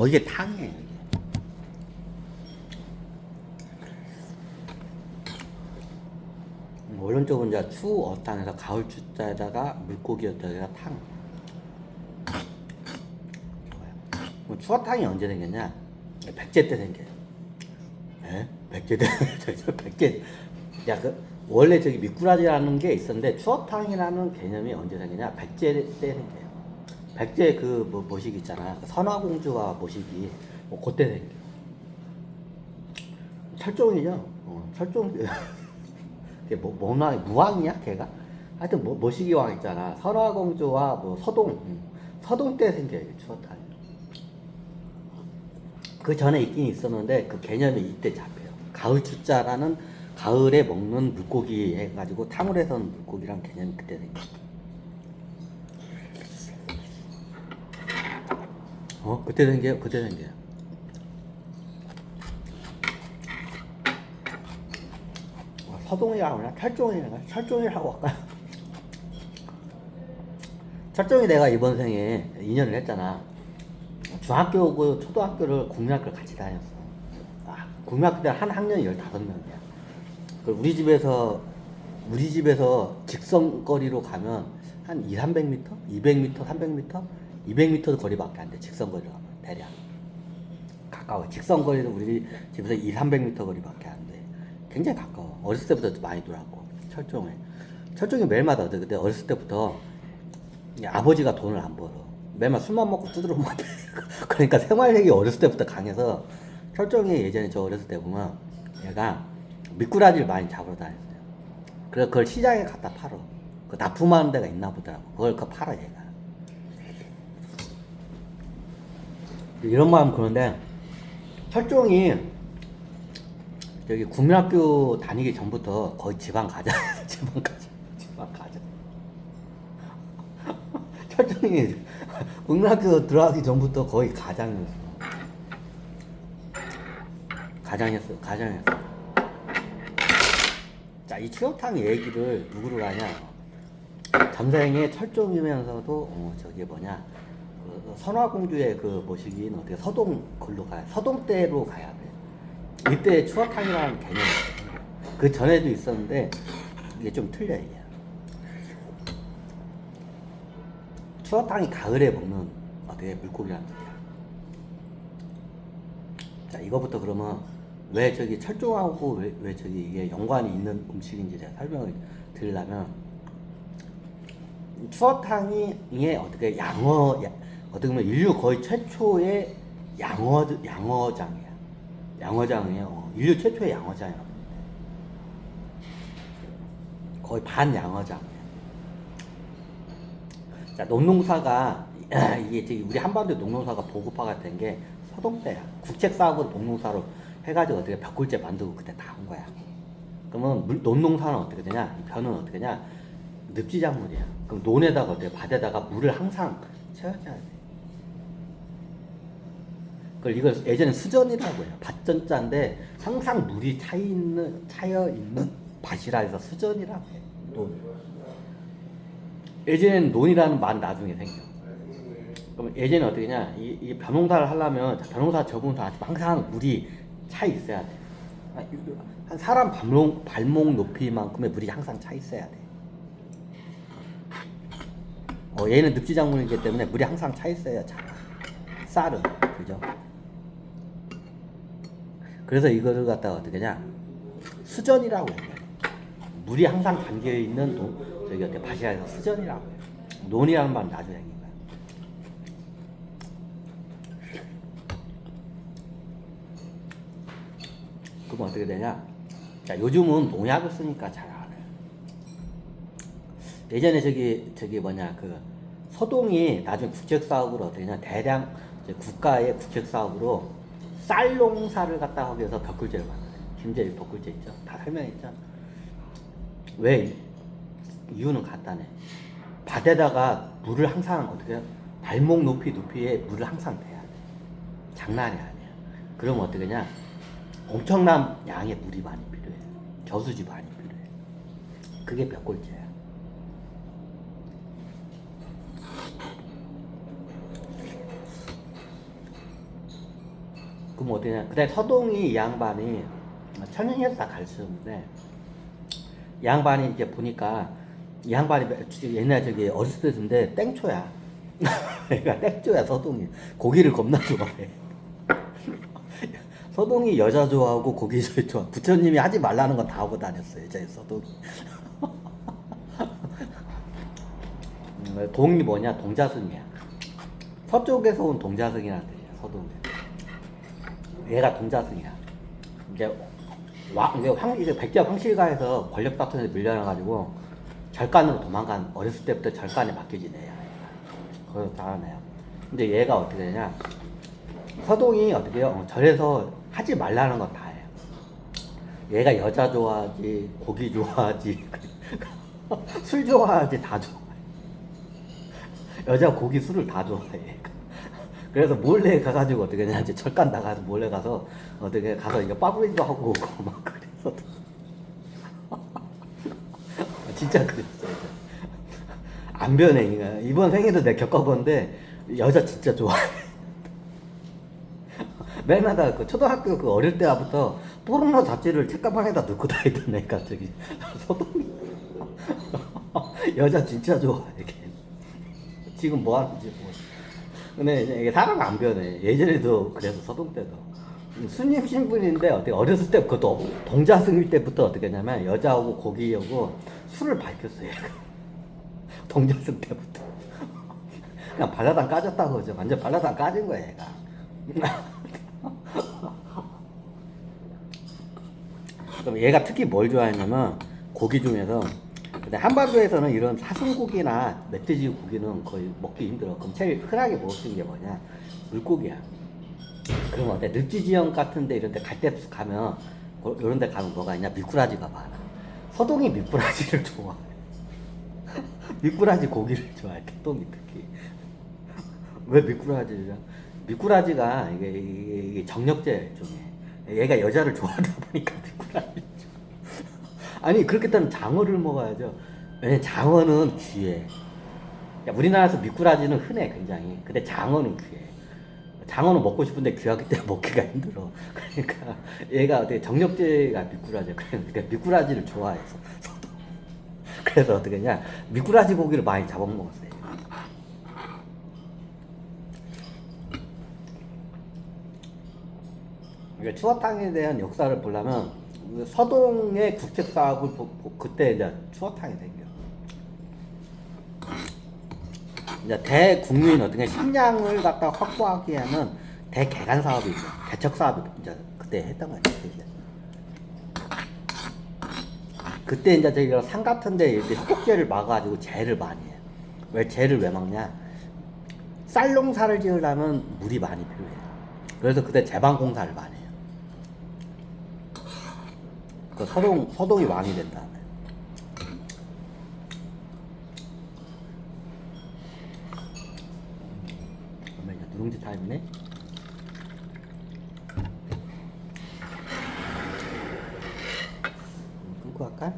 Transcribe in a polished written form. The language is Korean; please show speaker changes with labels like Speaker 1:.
Speaker 1: 이게 탕이에요. 이게. 오른쪽은 이제 추어탕에서 가을 추자에다가 물고기였다가 탕. 좋아요. 추어탕이 언제 생겼냐? 백제 때 생겨요. 예? 백제 때, 백제. 야, 원래 저기 미꾸라지라는 게 있었는데 추어탕이라는 개념이 언제 생기냐? 백제 때 생겨요. 백제 모식 있잖아. 선화공주와 모식이 그때 생겨. 철종이죠. 철종. 그게 무왕이야 걔가? 하여튼 모시기 왕 있잖아. 선화공주와 서동. 서동 때 생겨요 추어탕이. 그 전에 있긴 있었는데 그 개념이 이때 잡혀요. 가을 추자라는 가을에 먹는 물고기 해가지고 탕을 해서는 물고기란 개념이 그때 생겨요. 그때 생겨요. 그때 생겨요. 서동이라고 하나? 철종이라고 할까요? 철종이 내가 이번 생에 2년을 했잖아. 중학교고 초등학교를 국민학교를 같이 다녔어. 국민학교 때 한 학년이 15명이야. 우리 집에서 직선거리로 가면 한 300m? 200m? 300m? 200m 거리밖에 안 돼. 직선거리로 가면 대략. 가까워. 직선거리도 우리 집에서 300m 거리밖에 안 돼. 굉장히 가까워. 어렸을 때부터 많이 놀았고. 철종이 매일마다 그때 어렸을 때부터 아버지가 돈을 안 벌어. 매일 술만 먹고 두드러 먹고. 그러니까 생활력이 어렸을 때부터 강해서 철종이 예전에 저 어렸을 때 보면 얘가 미꾸라지를 많이 잡으러 다녔어요. 그래서 그걸 시장에 갖다 팔어. 그 납품하는 데가 있나 보더라고. 그걸 팔아 얘가. 이런 마음 그런데 철종이 저기 국민학교 다니기 전부터 거의 지방 가자. 지방 가자. 철종이 국민학교 들어가기 전부터 거의 가장이었어. 가장이었어. 자, 이 추어탕 얘기를 누구로 하냐? 전생에 철종이면서도 저기 뭐냐? 선화공주의 그 모시기는 어떻게 서동 걸로 가야? 서동 때로 가야 돼. 이때 추어탕이라는 개념이 있거든요. 그 전에도 있었는데 이게 좀 틀려 이게. 추어탕이 가을에 먹는 어떻게 물고기라는 거야. 자, 이거부터 그러면 왜 저기 철종하고 왜 저기 이게 연관이 있는 음식인지 제가 설명을 드리려면 추어탕이 어떻게 어떻게 보면 인류 거의 최초의 양어장이야. 양어장이에요. 인류 최초의 양어장이야. 거의 반양어장이야. 자, 농농사가 이게 저기 우리 한반도 농농사가 보급화가 된 게 서동 때야. 국책 사업으로 농농사로 해가지고 어떻게 벽골재 만들고 그때 다 한 거야. 그러면 논농사는 어떻게 되냐? 벼는 어떻게 되냐? 늪지작물이야. 그럼 논에다가 어떻게 밭에다가 물을 항상 채워줘야 돼. 이걸 예전에 수전이라고 해요. 밭전자인데 항상 물이 차여 있는 밭이라 해서 수전이라고 해. 논. 예전에는 논이라는 말 나중에 생겨. 그럼 예전에 어떻게 냐? 이 벼농사를 하려면 벼농사 저분사 항상 물이 차 있어야 돼. 한 사람 발목 높이만큼의 물이 항상 차 있어야 돼. 얘는 늪지작물이기 때문에 물이 항상 차 있어야 차. 쌀은 그죠? 그래서 이거를 갖다가 어떻게 냐? 수전이라고 해요. 물이 항상 담겨 있는 저기 어때 밭이라서 수전이라고 해요. 논이라는 말 나중에 생긴 거야. 그럼 어떻게 되냐? 자, 요즘은 농약을 쓰니까 잘 안 해요. 예전에 저기 뭐냐 그 서동이 나중에 국책 사업으로 어떻게 되냐? 대량 국가의 국책 사업으로 쌀 농사를 갖다 하기 위해서 벽굴제를 만들어요. 김제리 벽굴제 있죠? 다 설명했죠? 왜? 이유는 간단해. 밭에다가 물을 항상 어떻게 발목 높이에 물을 항상 대야 돼. 장난이 아니야. 그러면 어떻게 냐? 엄청난 양의 물이 많이 필요해. 저수지 많이 필요해. 그게 벽골제야. 그럼 어디냐? 그때 서동이 이 양반이 천연에서 다 가르쳤는데 이 양반이 이제 보니까 이 양반이 옛날 저기 어렸을 때인데 땡초야. 그러니까 땡초야 서동이. 고기를 겁나 좋아해. 서동이 여자 좋아하고 고기 좋아. 부처님이 하지 말라는 건 다 하고 다녔어요. 제 서동이. 동이 뭐냐? 동자승이야. 서쪽에서 온 동자승이라는 뜻이야. 서동이. 얘가 동자승이야. 이제 이제 백제 황실가에서 권력 다툼에 밀려나가지고 절간으로 도망간 어렸을 때부터 절간에 맡겨진 애야. 그래서 잘하는 애야. 근데 얘가 어떻게 되냐? 서동이 어떻게 해요? 절에서 하지 말라는 건 다 해요. 얘가 여자 좋아하지, 고기 좋아하지, 술 좋아하지, 다 좋아해. 여자, 고기, 술을 다 좋아해. 그래서 몰래 가가지고 어떻게 하냐? 이제 절간 나가서 몰래 가서 어떻게 가서 이거 빠구리도 하고 오고 막 그랬어. 진짜 그랬어. 안 변해. 이번 생에도 내가 겪어본데 여자 진짜 좋아해. 맨날 그 초등학교 그 어릴 때부터 포르노 잡지를 책가방에다 넣고 다니던 애가 저기 서동이 여자 진짜 좋아해. 지금 뭐 하는지 뭐. 근데 이게 사람 안 변해. 예전에도 그래서 서동 때도 스님 신분인데 어떻게 어렸을 때 그것도 동자승일 때부터 어떻게 했냐면 여자하고 고기하고 술을 밝혔어요. 동자승 때부터 그냥 발라당 까졌다고 그죠. 완전 발라당 까진 거야 얘가. 그럼 얘가 특히 뭘 좋아했냐면 고기 중에서 근데 한반도에서는 이런 사슴고기나 멧돼지 고기는 거의 먹기 힘들어. 그럼 제일 흔하게 먹을 수 있는 게 뭐냐? 물고기야. 그럼 어때? 늪지 지형 같은데 이런 데 갈 때 가면 이런 데 가면 뭐가 있냐? 미꾸라지가 많아. 서동이 미꾸라지를 좋아해. 미꾸라지 고기를 좋아해. 서동이 특히. 왜 미꾸라지를? 미꾸라지가 이게 정력제 중에 얘가 여자를 좋아하다 보니까 미꾸라지. 아니 그렇게 따면 장어를 먹어야죠. 왜냐면 장어는 귀해. 우리나라에서 미꾸라지는 흔해 굉장히. 근데 장어는 귀해. 장어는 먹고 싶은데 귀하기 때문에 먹기가 힘들어. 그러니까 얘가 어떻게 정력제가 미꾸라지야. 그러니까 미꾸라지를 좋아해서. 그래서 어떻게 했냐? 미꾸라지 고기를 많이 잡아먹었어요. 추어탕에 대한 역사를 보려면 서동의 국책 사업을 그때 이제 추어탕이 생겨. 이제 대국민 어떻게 식량을 갖다 확보하기 위해는 대개간 사업이 있어. 개척 사업이 이제 그때 했던 거야. 그때 이제 저기가 산 같은데 이렇게 흑곡제를 막아가지고 재를 많이 해. 왜 재를 왜 막냐? 쌀농사를 지으려면 물이 많이 필요해. 그래서 그때 제방공사를 많이 해요. 그 서동이 왕이 된 다음에. 그러면 이제 누룽지 타임이네. 끊고 할까?